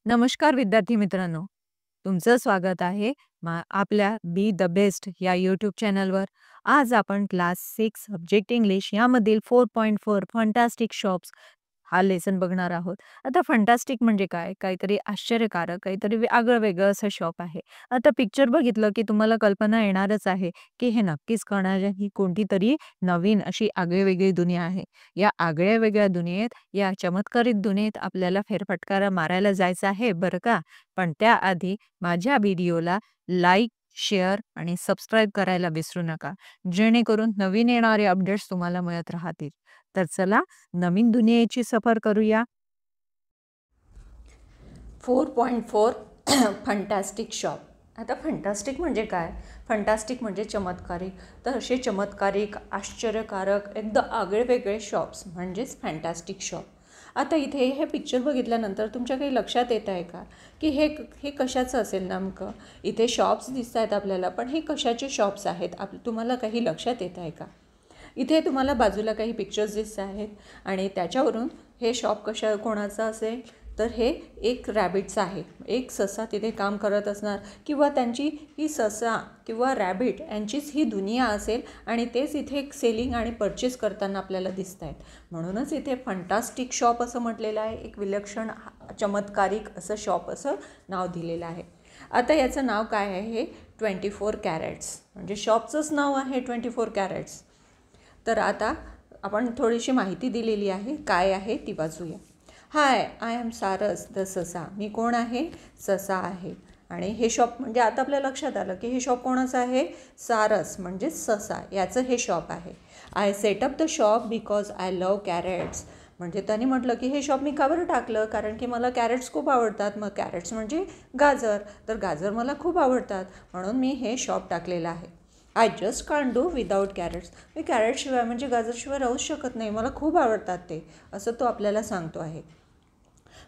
नमस्कार विद्यार्थी मित्रांनो, तुमचं स्वागत आहे आपल्या बी द बेस्ट या यूट्यूब चॅनलवर. आज आपण क्लास 6 सब्जेक्ट इंग्लिश यामधील 4.4 फंटास्टिक शॉप्स हा लेसन बघणार आहोत. आता फंटास्टिक म्हणजे काय? काहीतरी आश्चर्यकारक, काहीतरी आगळं-वेगळं असं शॉप आहे. आता पिक्चर बघितलं की तुम्हाला कल्पना येणारच आहे की हे नक्कीच कळणार ही कोणतीतरी नवीन अशी आगळी-वेगळी दुनिया आहे. या आगळ्या-वेगळ्या दुनियेत, या चमत्कारित दुनियेत आपल्याला फेरफटका मारायला जायचं आहे बरं का. पण त्याआधी माझ्या व्हिडिओला लाईक, शेअर आणि सबस्क्राईब करायला विसरू नका, जेणेकरून नवीन येणारे अपडेट्स तुम्हाला मिळत राहतील. तर चला नवीन दुनियेची सफर करूया. 4.4 फंटॅस्टिक शॉप. आता फंटास्टिक म्हणजे काय? फंटास्टिक म्हणजे चमत्कारिक. तर असे चमत्कारिक, आश्चर्यकारक, एकदम आगळेवेगळे शॉप्स म्हणजेच फॅन्टॅस्टिक शॉप. आता इथे हे पिक्चर बघितल्यानंतर तुमच्या काही लक्षात येत आहे का की हे कशाचं असेल नेमकं? इथे शॉप्स दिसत आहेत आपल्याला, पण हे कशाचे शॉप्स आहेत तुम्हाला काही लक्षात येत आहे का? इथे तुम्हाला बाजूला काही पिक्चर्स दिसत आहेत आणि त्याच्यावरून हे शॉप कोणाचं असेल तर हे एक रॅबिटचं आहे. एक ससा तिथे काम करत असणार किंवा त्यांची ही ससा किंवा रॅबिट यांचीच ही दुनिया असेल आणि तेच इथे सेलिंग आणि परचेस करताना आपल्याला दिसत आहेत. म्हणूनच इथे फंटास्टिक शॉप असं म्हटलेलं आहे. एक विलक्षण चमत्कारिक असं शॉप असं नाव दिलेलं आहे. आता याचं नाव काय आहे? हे 24 कॅरेट्स म्हणजे शॉपचंच नाव आहे 24 कॅरेट्स. तर आता आपण थोडीशी माहिती दिलेली आहे, काय आहे ती वाचूया. हाय, आय एम सारस द ससा. मी कोण आहे? ससा आहे. आणि हे शॉप म्हणजे आता आपल्या लक्षात आलं की हे शॉप कोणाचं आहे? सारस म्हणजे ससा याचं हे शॉप आहे. I set up the shop because I love carrots. म्हणजे त्यांनी म्हटलं की हे शॉप मी का बरं टाकलं? कारण की मला कॅरेट्स खूप आवडतात. मग कॅरेट्स म्हणजे गाजर, तर गाजर मला खूप आवडतात म्हणून मी हे शॉप टाकलेलं आहे. I just can't do without carrots. मी कॅरेट्सशिवाय म्हणजे गाजरशिवाय राहूच शकत नाही, मला खूप आवडतात ते, असं तो आपल्याला सांगतो आहे.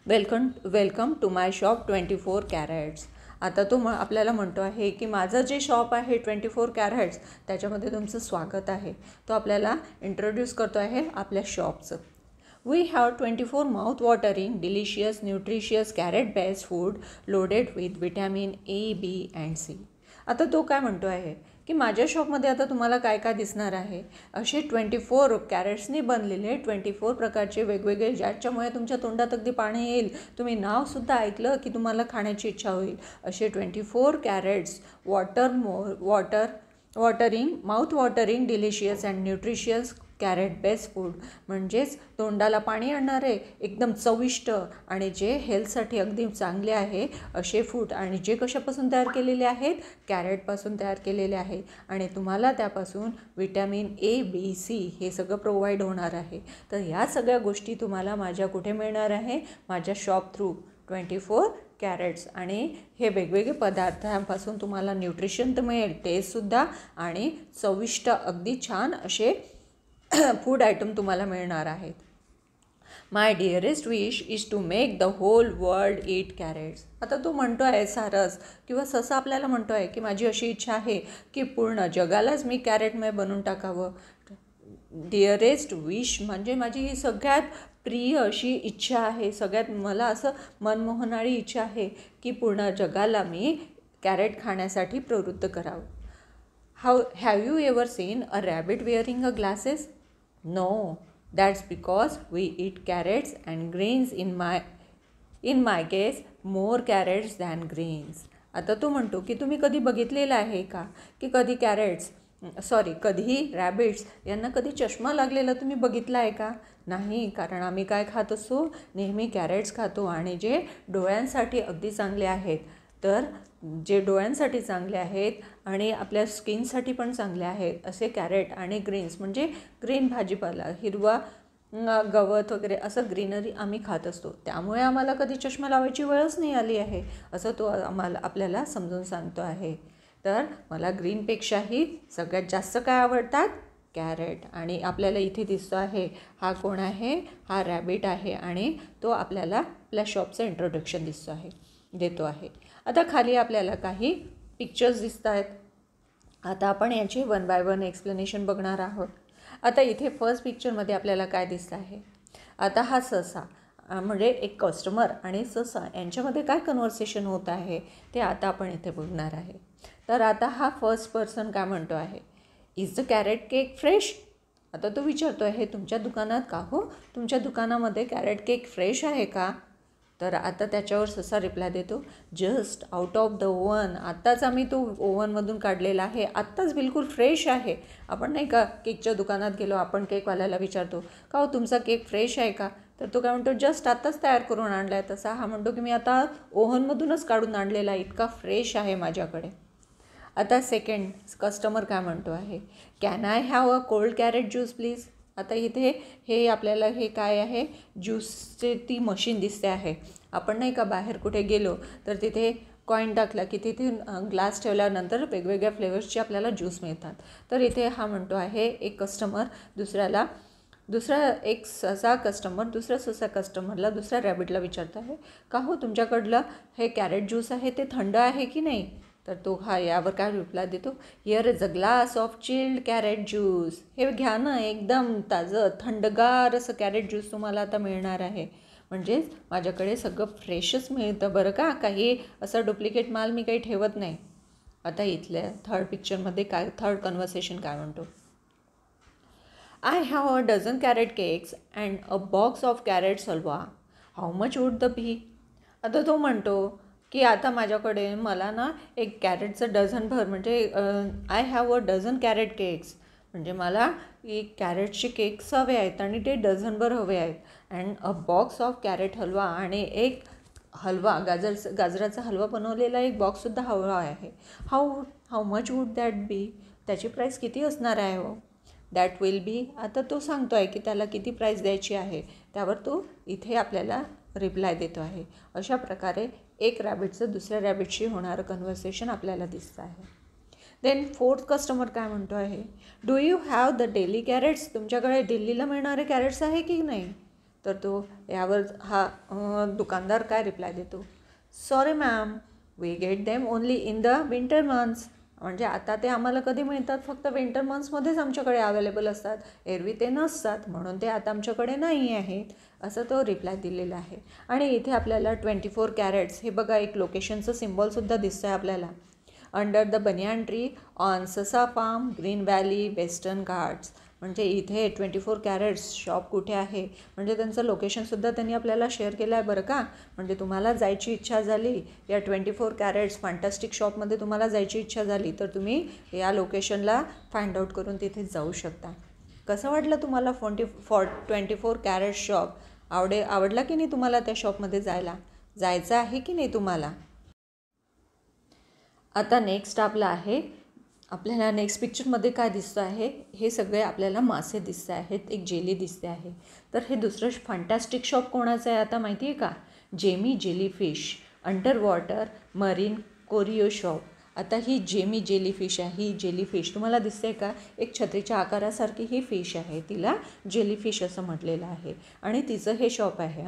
Welcome to my shop 24 carrots. आता तो आपल्याला म्हणतो आहे की माझं जे शॉप आहे 24 कॅरेट्स त्याच्यामध्ये तुमचं स्वागत आहे. तो आपल्याला इंट्रोड्यूस करतो आहे आपल्या शॉपचं. We have 24 mouth watering delicious nutritious carrot based food loaded with vitamin A, B and C. आता तो काय म्हणतो आहे की माझ्या शॉपमध्ये आता तुम्हाला काय काय दिसणार आहे? असे 24 कॅरेट्सनी बनलेले 24 प्रकारचे वेगवेगळे, ज्याच्यामुळे तुमच्या तोंडात अगदी पाणी येईल. तुम्ही नावसुद्धा ऐकलं की तुम्हाला खाण्याची इच्छा होईल. असे 24 carrots mouth watering delicious and nutritious carrot based food म्हणजेच तोंडाला पाणी आणणारे, एकदम चविष्ट आणि जे हेल्थसाठी अगदी चांगले आहे असे फूड. आणि जे कशापासून तयार केलेले आहेत? कॅरेटपासून तयार केलेले आहेत. आणि तुम्हाला त्यापासून विटॅमिन A, B, C हे सगळं प्रोव्हाइड होणार आहे. तर ह्या सगळ्या गोष्टी तुम्हाला माझ्या कुठे मिळणार आहे? माझ्या शॉप थ्रू 24 कॅरेट्स. आणि हे वेगवेगळे पदार्थांपासून तुम्हाला न्यूट्रिशन तर मिळेल, टेस्टसुद्धा आणि चविष्ट अगदी छान असे फूड आयटम तुम्हाला मिळणार आहेत. My dearest wish is to make the whole world eat carrots. आता तो म्हणतो आहे, सारस किंवा ससा आपल्याला म्हणतो आहे की माझी अशी इच्छा आहे की पूर्ण जगालाच मी कॅरेटमय बनवून टाकावं. डिअरेस्ट विश म्हणजे माझी ही सगळ्यात प्रिय अशी इच्छा आहे, सगळ्यात मला असं मनमोहणारी इच्छा आहे की पूर्ण जगाला मी कॅरेट खाण्यासाठी प्रवृत्त करावं. Have you ever seen a rabbit wearing a glasses? No, that's because we eat carrots and greens. In my case, more carrots than greens. आता तो म्हणतो की तुम्ही कधी बघितलेलं आहे का की कधी रॅबिट्स यांना कधी चष्मा लागलेला तुम्ही बघितला आहे का? नाही, कारण आम्ही काय खात असतो? नेहमी कॅरेट्स खातो. आणि जे डोळ्यांसाठी अगदी चांगले आहेत, तर जे डोळ्यांसाठी चांगले आहेत आणि आपल्या स्किनसाठी पण चांगले आहेत असे कॅरेट आणि ग्रीन्स म्हणजे ग्रीन भाजीपाला, हिरवा गवत वगैरे असं ग्रीनरी आम्ही खात असतो. त्यामुळे आम्हाला कधी चष्मा लावायची वेळच नाही आली आहे, असं तो आपल्याला समजून सांगतो आहे. तर मला ग्रीनपेक्षाही सगळ्यात जास्त काय आवडतात? कॅरेट. आणि आपल्याला इथे दिसतो आहे हा कोण आहे? हा रॅबिट आहे आणि तो आपल्याला आपल्या शॉपचं इंट्रोडक्शन देतो आहे. आता खाली आपल्याला काही पिक्चर्स दिसत आहेत. आता आपण याचे 1 बाय 1 एक्सप्लेनेशन बघणार आहोत. आता इथे फर्स्ट पिक्चरमध्ये आपल्याला काय दिसतं आहे? आता हा ससा म्हणजे एक कस्टमर आणि ससा यांच्यामध्ये काय कन्व्हर्सेशन होत आहे ते आता आपण इथे बघणार आहे. तर आता हा फर्स्ट पर्सन काय म्हणतो आहे, is the carrot cake fresh. आता तो विचारतो आहे तुमच्या दुकानात का हो, तुमच्या दुकानामध्ये कॅरेट केक फ्रेश आहे का. तर आता त्याच्यावर ससा रिप्लाय देतो, just out of the oven. आत्ताच आम्ही तो ओव्हनमधून काढलेला आहे, आत्ताच बिलकुल फ्रेश आहे. आपण नाही का केकच्या दुकानात गेलो, आपण केकवाल्याला विचारतो का हो तुमचा केक फ्रेश आहे का. तर तो काय म्हणतो, जस्ट आत्ताच तयार करून आणला आहे. तसा हा म्हणतो की मी आता ओव्हनमधूनच काढून आणलेला, इतका फ्रेश आहे माझ्याकडे. आता सेकंड कस्टमर काय म्हणतो आहे, can I have a cold carrot juice please. आता इथे हे आपल्याला हे काय आहे, ज्यूसचे ती मशीन दिसते आहे. आपण नाही का बाहेर कुठे गेलो तर तिथे कॉईन टाकला की तिथे ग्लास ठेवल्यानंतर वेगवेगळ्या फ्लेवर्सचे आपल्याला ज्यूस मिळतात. तर इथे हा म्हणतो आहे, एक कस्टमर एक ससा कस्टमर दुसऱ्या कस्टमरला, दुसऱ्या रॅबिटला विचारत आहे का हो तुमच्याकडलं हे कॅरेट ज्यूस आहे ते थंड आहे की नाही. तर तो यावर काय रिप्लाय देतो, here is a glass of chilled carrot juice. हे घ्या ना, एकदम ताजं थंडगार असं कॅरेट ज्यूस तुम्हाला आता मिळणार आहे. म्हणजेच माझ्याकडे सगळं फ्रेशच मिळतं बरं का, काही असं डुप्लिकेट माल मी काही ठेवत नाही. आता इथल्या थर्ड पिक्चरमध्ये थर्ड कन्व्हर्सेशन काय म्हणतो, I have a dozen carrot cakes and a box of carrots halwa. How much would the be. आता तो म्हणतो की आता माझ्याकडे मला ना एक कॅरेटचं डझनभर, म्हणजे I have a dozen carrot cakes, म्हणजे मला एक कॅरेटचे केक्स हवे आहेत आणि ते डझनभर हवे आहेत. And a box of carrot halwa, आणि एक हलवा गाजराचा हलवा बनवलेला एक बॉक्ससुद्धा हवा आहे. हाऊ मच वुड दॅट बी. त्याची प्राईस किती असणार आहे हो. That will be. आता तो सांगतो आहे की त्याला किती प्राईस द्यायची आहे, त्यावर तो इथे आपल्याला रिप्लाय देतो आहे. अशा प्रकारे एक रॅबिटचं दुसऱ्या रॅबिटशी होणारं कन्व्हर्सेशन आपल्याला दिसतं आहे. देन फोर्थ कस्टमर काय म्हणतो आहे, do you have the daily carrots. तुमच्याकडे दिल्लीला मिळणारे कॅरेट्स आहे की नाही. तर तो यावर दुकानदार काय रिप्लाय देतो, sorry ma'am, we get them only in the winter months. म्हणजे आता ते आम्हाला कधी मिळतात, फक्त विंटर मंथ्समध्येच आमच्याकडे अवेलेबल असतात, एरवी ते नसतात, म्हणून ते आता आमच्याकडे नाही आहेत, असं तो रिप्लाय दिलेला आहे. आणि इथे आपल्याला 24 कॅरेट्स हे बघा एक लोकेशनचं सिम्बॉलसुद्धा दिसतं आहे आपल्याला. Under the banyan tree on Sasa farm, Green Valley, Western Ghats. म्हणजे इथे 24 कॅरेट्स शॉप कुठे आहे, म्हणजे त्यांचं लोकेशनसुद्धा त्यांनी आपल्याला शेअर केलं आहे बरं का. म्हणजे तुम्हाला जायची इच्छा झाली या 24 कॅरेट्स फॅन्टास्टिक शॉपमध्ये तुम्हाला जायची इच्छा झाली तर तुम्ही या लोकेशनला फाइंड आउट करून तिथे जाऊ शकता. कसं वाटलं तुम्हाला 24 कॅरेट शॉप. आवडला की नाही तुम्हाला त्या शॉपमध्ये जायचं आहे की नाही तुम्हाला. आता नेक्स्ट आपल्याला नेक्स्ट पिक्चरमध्ये काय दिसतं आहे, हे सगळे आपल्याला मासे दिसते आहेत, एक जेली दिसते आहे. तर हे दुसरं फंटॅस्टिक शॉप कोणाचं आहे आता माहिती आहे का, Jamie jellyfish under water marine chorio shop. आता ही जेमी जेलीफिश आहे, ही जेलीफिश तुम्हाला दिसते का, एक छत्रीच्या आकारासारखी ही फिश आहे, तिला जेलीफिश असं म्हटलेलं आहे आणि तिचं हे शॉप आहे.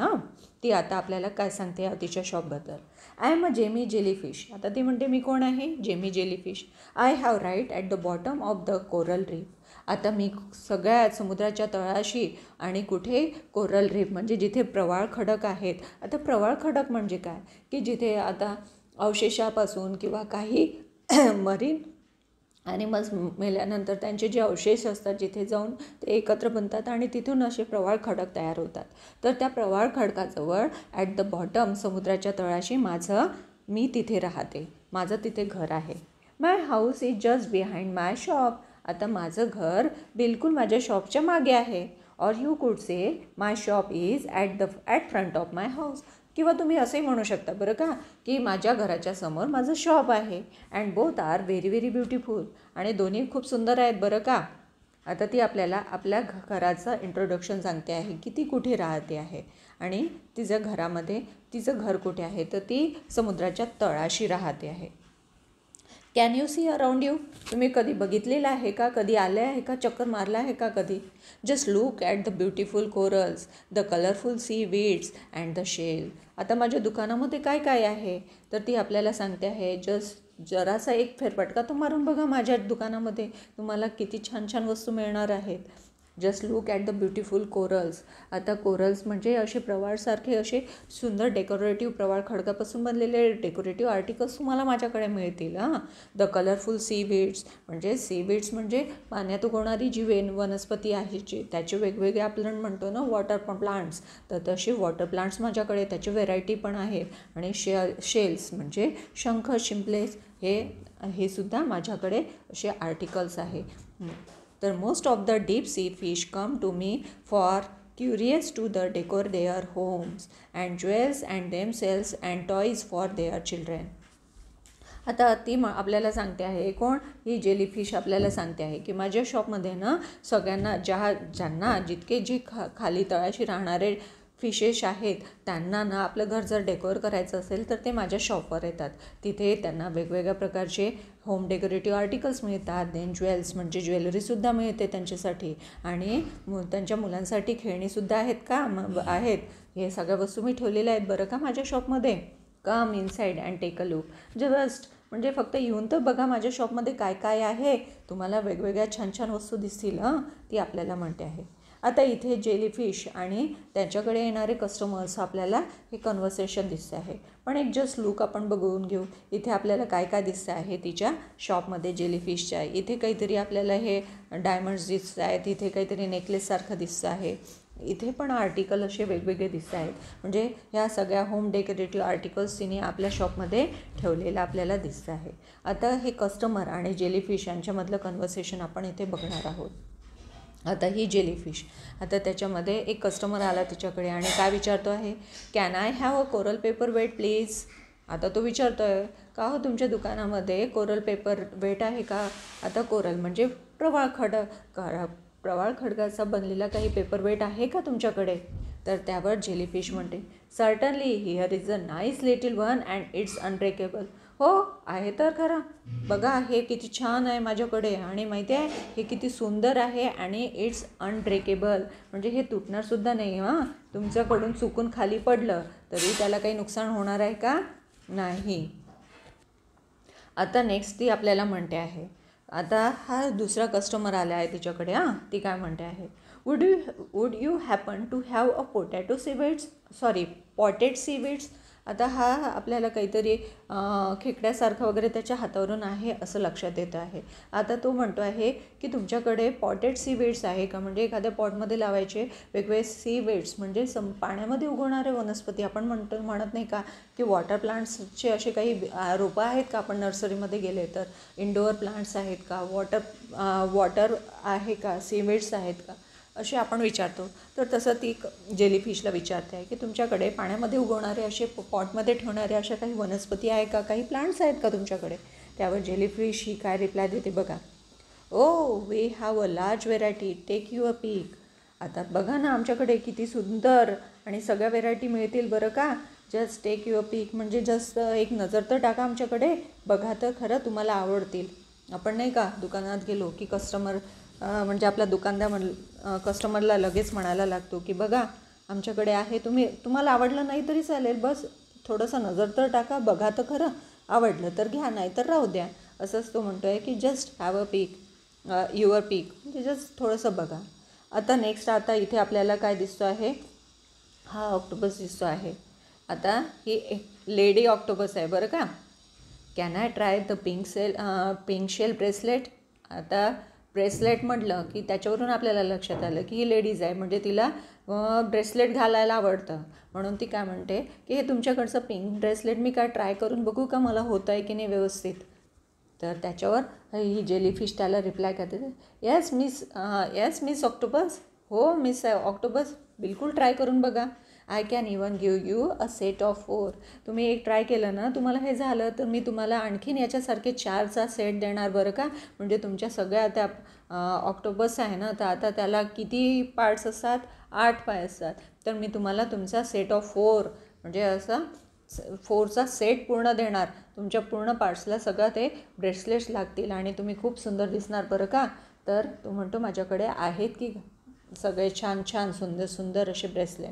ती आता आपल्याला काय सांगते तिच्या शॉपबद्दल, I am a Jamie jellyfish. आता ती म्हणते मी कोण आहे, Jamie jellyfish. I have right at the bottom of the coral reef. आता मी सगळ्यात समुद्राच्या तळाशी आणि कुठे, कोरल रीफ म्हणजे जिथे प्रवाळ खडक आहेत. आता प्रवाळ खडक म्हणजे काय, की जिथे आता अवशेषापासून किंवा काही मरीन ॲनिमल्स मेल्यानंतर त्यांचे जे अवशेष असतात जिथे जाऊन ते एकत्र बनतात आणि तिथून असे प्रवाळ खडक तयार होतात. तर त्या प्रवाळ खडकाजवळ ॲट द बॉटम समुद्राच्या तळाशी मी तिथे राहते, माझं तिथे घर आहे. My house is just behind my shop. आता माझं घर बिलकुल माझ्या शॉपच्या मागे आहे. Or you could say my shop is at front of my house. किंवा तुम्ही असंही म्हणू शकता बरं का, की माझ्या घराच्या समोर माझं शॉप आहे. And both are very very beautiful. आणि दोन्ही खूप सुंदर आहेत बरं का. आता ती आपल्याला आपल्या घराचं इंट्रोडक्शन सांगते आहे की ती कुठे राहते आहे आणि तिचं घर कुठे आहे. तर ती समुद्राच्या तळाशी राहते आहे. Can you see around you. तुम्ही कधी बघितलेलं आहे का, कधी आले आहे का, चक्कर मारला आहे का कधी. Just look at the beautiful corals, the colourful sea weeds and the shell. आता माझ्या दुकानामध्ये काय काय आहे, तर ती आपल्याला सांगते आहे जरासा एक फेरफटका तर मारून बघा माझ्या दुकानामध्ये, तुम्हाला किती छान छान वस्तू मिळणार आहेत. Just look at the beautiful corals. आता कोरल्स म्हणजे असे प्रवाळसारखे असे सुंदर डेकोरेटिव्ह प्रवाळ खडकापासून बनलेले डेकोरेटिव्ह आर्टिकल्स तुम्हाला माझ्याकडे मिळतील. द कलरफुल सीवीड्स म्हणजे सीवीड्स म्हणजे पाण्यात उगवणारी जी वनस्पती आहे जी त्याचे वेगवेगळे आपण म्हणतो ना वॉटर प्लांट्स, तर तसे वॉटर प्लांट्स माझ्याकडे त्याची व्हेरायटी पण आहे. आणि शेल्स म्हणजे शंख शिंपलेस हे सुद्धा माझ्याकडे असे आर्टिकल्स आहे. तर most of the deep sea fish come to me for curious to the decor their homes and jewels and damsels and toys for their children. आता ती आपल्याला सांगते आहे कोण, ही जेलीफिश आपल्याला सांगते आहे की माझ्या शॉपमध्ये ना सगळ्यांना ज्यांना जितके जी खाली तळाशी राहणारे फिशेस आहेत त्यांना ना आपलं घर जर डेकोर करायचं असेल तर ते माझ्या शॉपवर येतात. तिथे त्यांना वेगवेगळ्या प्रकारचे होम डेकोरेटिव्ह आर्टिकल्स मिळतात. देन ज्वेल्स म्हणजे ज्वेलरीसुद्धा मिळते त्यांच्यासाठी, आणि त्यांच्या मुलांसाठी खेळणीसुद्धा आहेत का आहेत. हे सगळ्या वस्तू मी ठेवलेल्या आहेत बरं का माझ्या शॉपमध्ये. Come inside and take a look. Just म्हणजे फक्त येऊन तर बघा माझ्या शॉपमध्ये काय काय आहे. तुम्हाला वेगवेगळ्या छान छान वस्तू दिसतील. ती आपल्याला म्हणते आहे. आता इथे जेलीफिश आणि त्याच्याकडे येणारे कस्टमर्स आपल्याला हे कन्व्हर्सेशन दिसतं आहे. पण एक जस्ट लुक आपण बघून घेऊ इथे आपल्याला काय काय दिसतं आहे तिच्या शॉपमध्ये जेलीफिशच्या. इथे काहीतरी आपल्याला हे डायमंड्स दिसत आहेत, इथे काहीतरी नेकलेससारखं दिसतं आहे, इथे पण आर्टिकल असे वेगवेगळे दिसत आहेत. म्हणजे ह्या सगळ्या होम डेकोरेटिव्ह आर्टिकल्स तिने आपल्या शॉपमध्ये ठेवलेलं आपल्याला दिसतं आहे. आता हे कस्टमर आणि जेलीफिश यांच्यामधलं कन्व्हर्सेशन आपण इथे बघणार आहोत. आता ही जेलीफिश, आता त्याच्यामध्ये एक कस्टमर आला तिच्याकडे आणि काय विचारतो आहे, can I have a coral paperweight please. आता तो विचारतो आहे का हो तुमच्या दुकानामध्ये कोरल पेपर वेट आहे का. आता कोरल म्हणजे प्रवाळ खडकाचा बनलेला काही पेपर वेट आहे का तुमच्याकडे. तर त्यावर जेलीफिश म्हणते, certainly here is a nice little one and it's unbreakable. हो आहे तर खरं, बघा हे किती छान आहे माझ्याकडे, आणि माहिती आहे हे किती सुंदर आहे, आणि इट्स अनब्रेकेबल म्हणजे हे तुटणारसुद्धा नाही. तुमच्याकडून चुकून खाली पडलं तरी त्याला काही नुकसान होणार आहे का, नाही. आता नेक्स्ट ती आपल्याला म्हणते आहे, आता हा दुसरा कस्टमर आला आहे तिच्याकडे. ती काय म्हणते आहे, would you happen to have a potted seaweeds. आता हा आपल्याला काहीतरी खेकड्यासारखं वगैरे त्याच्या हातावरून आहे असं लक्षात येतं आहे. आता तो म्हणतो आहे की तुमच्याकडे पॉटेड सीवीड्स आहे का, म्हणजे एखाद्या पॉटमध्ये लावायचे वेगवेगळे सीवीड्स म्हणजे पाण्यामध्ये उगवणारे वनस्पती. आपण म्हणत नाही का की वॉटर प्लांट्सचे असे काही रोपं आहेत का, आपण नर्सरीमध्ये गेले तर इंडोअर प्लांट्स आहेत का, वॉटर आहे का, सीवीड्स आहेत का, असे आपण विचारतो. तर तसं ती जेलीफिशला विचारते आहे की तुमच्याकडे पाण्यामध्ये उगवणारे असे पॉटमध्ये ठेवणारे अशा काही वनस्पती आहे का, काही प्लांट्स आहेत का तुमच्याकडे. त्यावर जेलीफिश ही काय रिप्लाय देते बघा, oh we have a large variety, take you a pick. आता बघा ना आमच्याकडे किती सुंदर आणि सगळ्या व्हेरायटी मिळतील बरं का. Just take you a pick म्हणजे जस्ट एक नजर तर टाका आमच्याकडे, बघा तर खरं तुम्हाला आवडतील. आपण नाही का दुकानात गेलो की कस्टमर म्हणजे आपला दुकानदार कस्टमरला लगेच म्हणायला लागतो की बघा आमच्याकडे आहे, तुम्हाला आवडलं नाही तरी चालेल, बस थोडंसं नजर तर टाका, बघा तर खरं, आवडलं तर घ्या नाही तर राहू द्या. असंच तो म्हणतो आहे की just have a peek your peek म्हणजे जस्ट थोडंसं बघा. आता नेक्स्ट आता इथे आपल्याला काय दिसतो आहे, हा ऑक्टोपस दिसतो आहे. आता ही एक लेडी ऑक्टोपस आहे बरं का. Can I try the pink shell bracelet. आता ब्रेसलेट म्हटलं की त्याच्यावरून आपल्याला लक्षात आलं की ही लेडीज आहे, म्हणजे तिला ब्रेसलेट घालायला आवडतं. म्हणून ती काय म्हणते की हे तुमच्याकडचं पिंक ब्रेसलेट मी काय ट्राय करून बघू का, मला होतं आहे की नाही व्यवस्थित. तर त्याच्यावर ही जेलीफिश त्याला रिप्लाय करते, येस मिस ऑक्टोपस. हो मिस ऑक्टोपस, बिलकुल ट्राय करून बघा. I can even give you a set of 4. तुम्ही एक ट्राय केलं ना, तुम्हाला हे झालं तर मी तुम्हाला आणखीन याच्यासारखे 4चा सेट देणार बरं का. म्हणजे तुमच्या सगळ्या त्या ऑक्टोपस आहे ना, तर आता त्याला किती पार्ट्स असतात, 8 पाय असतात. तर मी तुम्हाला तुमचा सेट ऑफ 4 म्हणजे असं 4चा सेट पूर्ण देणार. तुमच्या पूर्ण पार्ट्सला सगळं ते ब्रेसलेट्स लागतील आणि तुम्ही खूप सुंदर दिसणार बरं का. तर तो म्हणतो माझ्याकडे आहेत की सगळे छान छान सुंदर सुंदर असे ब्रेसलेट.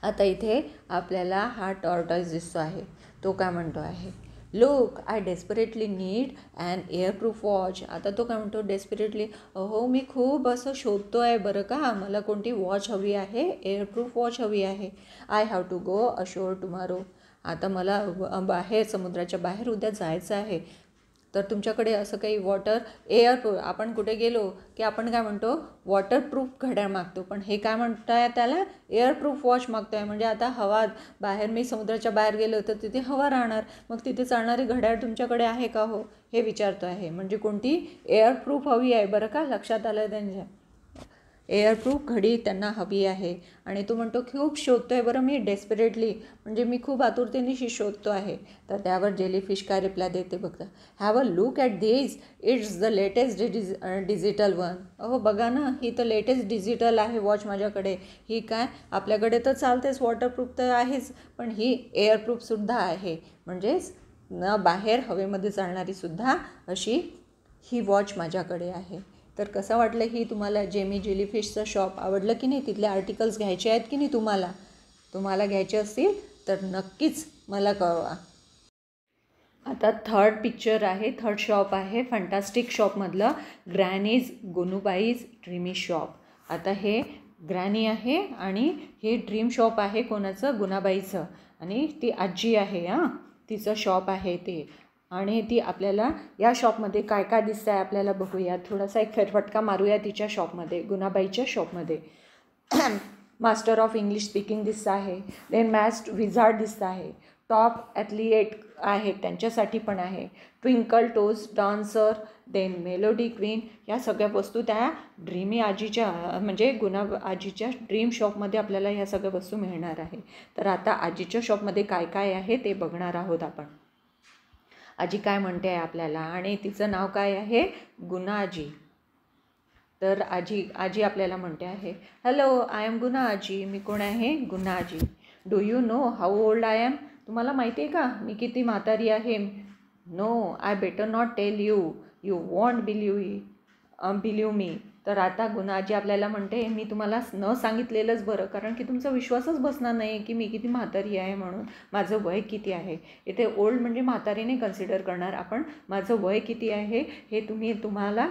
आता इथे आपल्याला हा टॉर्टॉइस दिसतो आहे. तो काय म्हणतो आहे, look I desperately need and airproof watch. आता तो काय म्हणतो डेस्परेटली, हो मी खूप असं शोधतो आहे बरं का, मला कोणती वॉच हवी आहे, एअरप्रूफ वॉच हवी आहे. I have to go ashore tomorrow. आता मला बाहेर समुद्राच्या बाहेर उद्या जायचं आहे. तर तुमच्याकडे असं काही एअरप्रूफ, आपण कुठे गेलो की आपण काय म्हणतो वॉटरप्रूफ घड्याळ मागतो, पण हे काय म्हणताय त्याला एअरप्रूफ वॉच मागतो आहे. म्हणजे आता हवा बाहेर, मी समुद्राच्या बाहेर गेलो तर तिथे हवा राहणार, मग तिथे चालणारी घड्याळ तुमच्याकडे आहे का हो हे विचारतो आहे. म्हणजे कोणती एअरप्रूफ हवी आहे बरं का, लक्षात आलं त्यांच्या. एअरप्रूफ घडी त्यांना हवी आहे. आणि तो म्हणतो खूप शोधतो आहे बरं मी डेस्परेटली, म्हणजे मी खूप आतुरतेने शोधतो आहे. तर त्यावर जेलीफिश काय रिप्लाय देते बघता, have a look at this, it's the latest digital one. अहो बघा ना, ही तर लेटेस्ट डिजिटल आहे वॉच माझ्याकडे. ही काय आपल्याकडे तर चालतेच, वॉटरप्रूफ तर आहेच, पण ही एअरप्रूफसुद्धा आहे. म्हणजेच बाहेर हवेमध्ये चालणारीसुद्धा अशी ही वॉच माझ्याकडे आहे. तर कसं वाटलं ही तुम्हाला जेमी जेलीफिशचं शॉप, आवडलं की नाही, तिथले आर्टिकल्स घ्यायचे आहेत की नाही तुम्हाला घ्यायचे असतील तर नक्कीच मला कळवा. आता थर्ड शॉप आहे फंटास्टिक शॉपमधलं, ग्रॅनीज गुनूबाईज ड्रीमी शॉप. आता हे ग्रॅनी आहे आणि हे ड्रीम शॉप आहे कोणाचं, गुणाबाईचं, आणि ती आजी आहे तिचं शॉप आहे ते. आणि ती आपल्याला या शॉपमध्ये काय काय दिसतं आहे आपल्याला बघूया, थोडासा एक फेरफटका मारूया तिच्या शॉपमध्ये, गुणाबाईच्या शॉपमध्ये. मास्टर ऑफ इंग्लिश स्पीकिंग दिसतं आहे, देन मॅस्ट विझार्ड दिसतं आहे, टॉप ॲथलीट आहेत त्यांच्यासाठी पण आहे, twinkle toes dancer, then melody queen. या सगळ्या वस्तू त्या ड्रीमी आजीच्या म्हणजे आजीच्या ड्रीम शॉपमध्ये आपल्याला ह्या सगळ्या वस्तू मिळणार आहे. तर आता आजीच्या शॉपमध्ये काय काय आहे ते बघणार आहोत आपण. आजी काय म्हणते आहे आपल्याला, आणि तिचं नाव काय आहे, गुना आजी. तर आजी आपल्याला म्हणते आहे, हॅलो आय एम गुना आजी. मी कोण आहे, गुना आजी. Do you know how old I am. तुम्हाला माहिती आहे का मी किती म्हातारी आहे. No I better not tell you, you won't believe me. तर आता गुना आजी आपल्याला म्हणते, मी तुम्हाला न सांगितलेलंच बरं, कारण की तुमचा विश्वासच बसणार नाही की मी किती म्हातारी आहे म्हणून. माझं वय किती आहे, इथे ओल्ड म्हणजे म्हातारीने कन्सिडर करणार आपण. माझं वय किती आहे हे तुम्हाला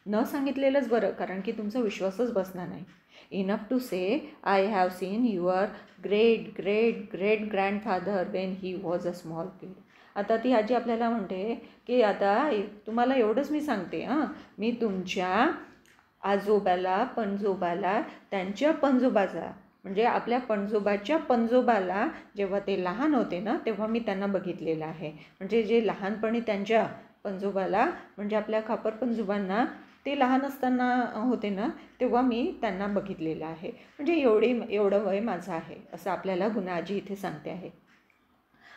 न सांगितलेलंच बरं, कारण की तुमचा विश्वासच बसणार नाही. Enough to say I have seen your great great great grandfather when he was a small kid. आता ती आजी आपल्याला म्हणते की आता तुम्हाला एवढंच मी सांगते मी तुमच्या आजोबाला पणजोबाला त्यांच्या पणजोबाचा म्हणजे आपल्या पणजोबाच्या पणजोबाला जेव्हा ते लहान होते ना तेव्हा मी त्यांना बघितलेलं आहे. म्हणजे जे लहानपणी त्यांच्या पणजोबाला म्हणजे आपल्या खापर पणजोबांना ते लहान असताना होते ना तेव्हा मी त्यांना बघितलेलं आहे. म्हणजे एवढं वय माझं आहे असं आपल्याला गुना आजी इथे सांगते आहे.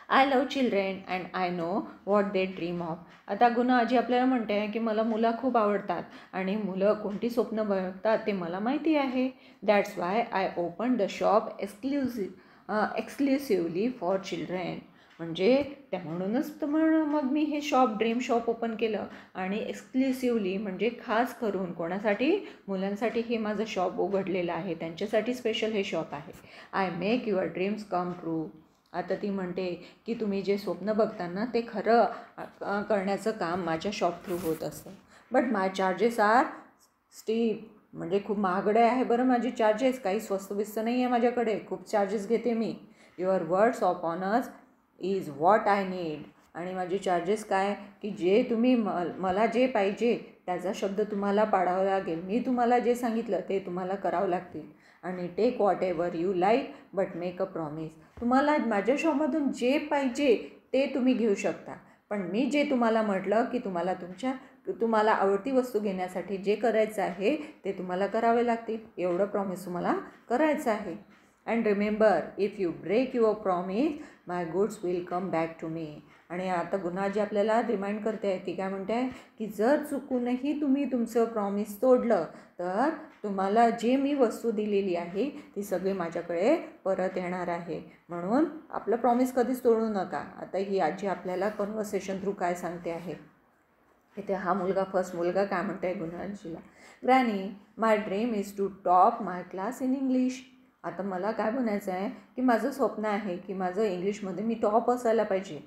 I love children and I know what they dream of. आता गुना आजी आपल्याला म्हणते आहे की मला मुलं खूप आवडतात आणि मुलं कोणती स्वप्न बघतात ते मला माहिती आहे. That's why I open the shop exclusively for children. म्हणजे म्हणूनच तर मग मी हे ड्रीम शॉप ओपन केलं आणि एक्सक्लुसिव्हली म्हणजे खास करून कोणासाठी, मुलांसाठी हे माझं शॉप उघडलेलं आहे. त्यांच्यासाठी स्पेशल हे शॉप आहे. I make your dreams come true. आता ती म्हणते की तुम्ही जे स्वप्न बघता ना ते खरं करण्याचं काम माझ्या शॉप थ्रू होत असतं. But my charges are steep. म्हणजे खूप महागडे आहे बरं माझी चार्जेस, काही स्वस्त बिस्त नाही आहे माझ्याकडे, खूप चार्जेस घेते मी. Your words of honours is what I need. आणि माझे चार्जेस काय की जे तुम्ही मला जे पाहिजे त्याचा शब्द तुम्हाला पाळावा लागेल. मी तुम्हाला जे सांगितलं ते तुम्हाला करावं लागतील. आणि take whatever you like but make a promise. तुम्हाला माझ्या शॉपमधून जे पाहिजे ते तुम्ही घेऊ शकता, पण मी जे तुम्हाला म्हटलं की तुम्हाला आवडती वस्तू घेण्यासाठी जे करायचं आहे ते तुम्हाला करावे लागतील, एवढं प्रॉमिस तुम्हाला करायचं आहे. And remember if you break your promise my goods will come back to me. आणि आता गुना जी आपल्याला रिमाइंड करते आहे, ती काय म्हणते आहे की जर चुकूनही तुम्ही तुमचं प्रॉमिस तोडलं तर तुम्हाला जे मी वस्तू दिलेली आहे ती सगळी माझ्याकडे परत येणार आहे. म्हणून आपलं प्रॉमिस कधीच तोडू नका. आता ही आजी आपल्याला कन्व्हर्सेशन थ्रू काय सांगते आहे, इथे फर्स्ट मुलगा काय म्हणते आहे गुना आजीला, granny my dream is to top my class in English. आता मला काय बनायचं आहे की माझं स्वप्न आहे की माझं इंग्लिशमध्ये मी टॉप असायला पाहिजे.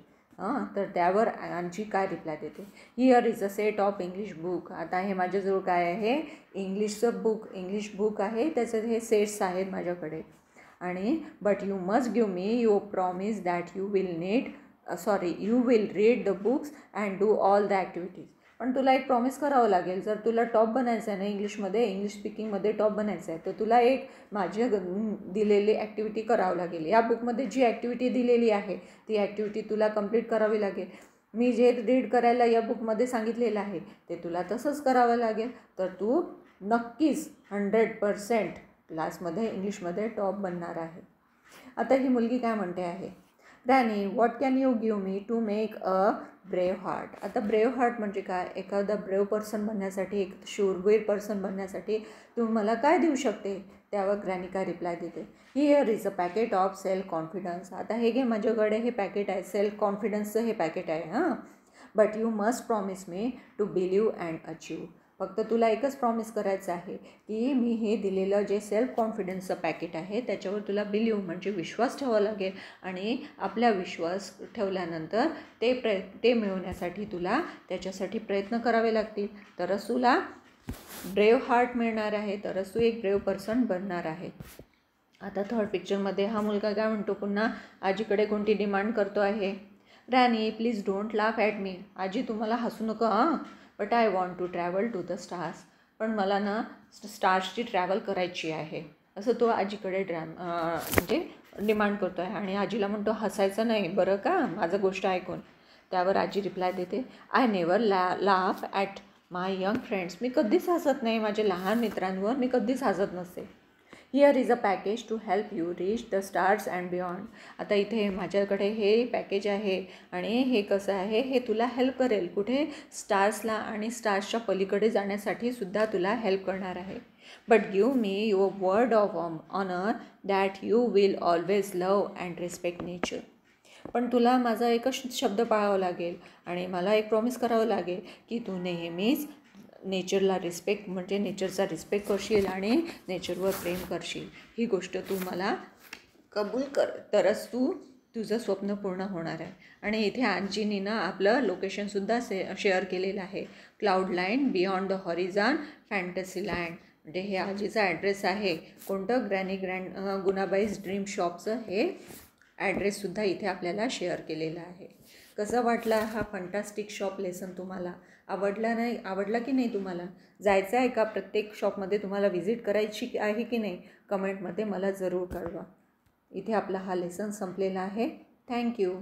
तर त्यावर आजी काय रिप्लाय देते, here is a set of English book. आता हे माझ्याजवळ काय आहे, इंग्लिश बुक आहे, त्याचं हे सेट्स आहेत माझ्याकडे. आणि but you must give me your promise that you will read the books and do all the activities. पण तुला एक प्रॉमिस करावं लागेल, जर तुला टॉप बनायचं आहे ना इंग्लिश स्पीकिंगमध्ये टॉप बनायचं आहे, तर तुला एक माझ्या दिलेली ॲक्टिव्हिटी करावं लागेल. या बुकमध्ये जी ॲक्टिव्हिटी दिलेली आहे ती ॲक्टिव्हिटी तुला कंप्लीट करावी लागेल. मी जे रीड करायला या बुकमध्ये सांगितलेलं आहे ते तुला तसंच करावं लागेल. तर तू नक्कीच 100% क्लासमध्ये इंग्लिशमध्ये टॉप बनणार आहे. आता ही मुलगी काय म्हणते आहे, granny what can you give me to make a brave heart. आता ब्रेव हार्ट म्हणजे काय, एखादा ब्रेव पर्सन बनण्यासाठी, एक शूरवीर पर्सन बनण्यासाठी तू मला काय देऊ शकते. त्यावर ग्रॅनी काय रिप्लाय देते, here is a packet of self confidence. आता हे घे, माझ्याकडे हे पॅकेट आहे, सेल्फ कॉन्फिडन्सचं हे पॅकेट आहे. But you must promise me to believe and achieve. फक्त तुला एकच प्रॉमिस करायचं आहे की मी हे दिलेलं जे सेल्फ कॉन्फिडन्सचं पॅकेट आहे त्याच्यावर तुला बिलीव्ह म्हणजे विश्वास ठेवावा लागेल. आणि आपला विश्वास ठेवल्यानंतर ते मिळवण्यासाठी तुला त्याच्यासाठी प्रयत्न करावे लागतील. तरच तुला ब्रेव हार्ट मिळणार आहे, तरच तू एक ब्रेव पर्सन बनणार आहे. आता थर्ड पिक्चरमध्ये हा मुलगा काय म्हणतो, पुन्हा आजीकडे कोणती डिमांड करतो आहे, granny please don't laugh at me. आजी तुम्हाला हसू नको but I want to travel to the stars. पण मला ना स्टार्सची ट्रॅव्हल करायची आहे, असं तो आजीकडे म्हणजे डिमांड करतो आहे. आणि आजीला म्हणतो हसायचं नाही बरं का माझं गोष्ट ऐकून. त्यावर आजी रिप्लाय देते, I never laugh at my young friends. मी कधीच हसत नाही, माझ्या लहान मित्रांवर मी कधीच हसत नसते. Here is a package to help you reach the stars and beyond. आता इथे माझ्याकडे हे पॅकेज आहे आणि हे कसं आहे, हे तुला हेल्प करेल कुठे, स्टार्सला आणि स्टार्सच्या पलीकडे जाण्यासाठी सुद्धा तुला हेल्प करणार आहे. But give me your word of honour that you will always love and respect nature. पण तुला माझा एकच शब्द पाळावा लागेल आणि मला एक प्रॉमिस करावं लागेल की तू नेहमीच नेचरला रिस्पेक्ट म्हणजे नेचरचा रिस्पेक्ट करशील आणि नेचरवर प्रेम करशील. ही गोष्ट तू मला कबूल कर, तरच तुझं स्वप्न पूर्ण होणार आहे. आणि इथे आजीनी ना आपलं लोकेशनसुद्धा शेअर केलेलं आहे, cloud line beyond the horizon fantasy land. म्हणजे हे आजीचा ॲड्रेस आहे, कोणतं गुणाबाईज ड्रीम शॉपचं हे ॲड्रेससुद्धा इथे आपल्याला शेअर केलेला आहे. कसा वाटला हा फंटास्टिक शॉप लेसन तुम्हाला, आवडला की नाही तुम्हाला, जायचं आहे का प्रत्येक शॉपमध्ये तुम्हाला व्हिजिट करायची आहे की नाही, कमेंटमध्ये मला जरूर कळवा. इथे आपला हा लेसन संपलेला आहे. थँक्यू.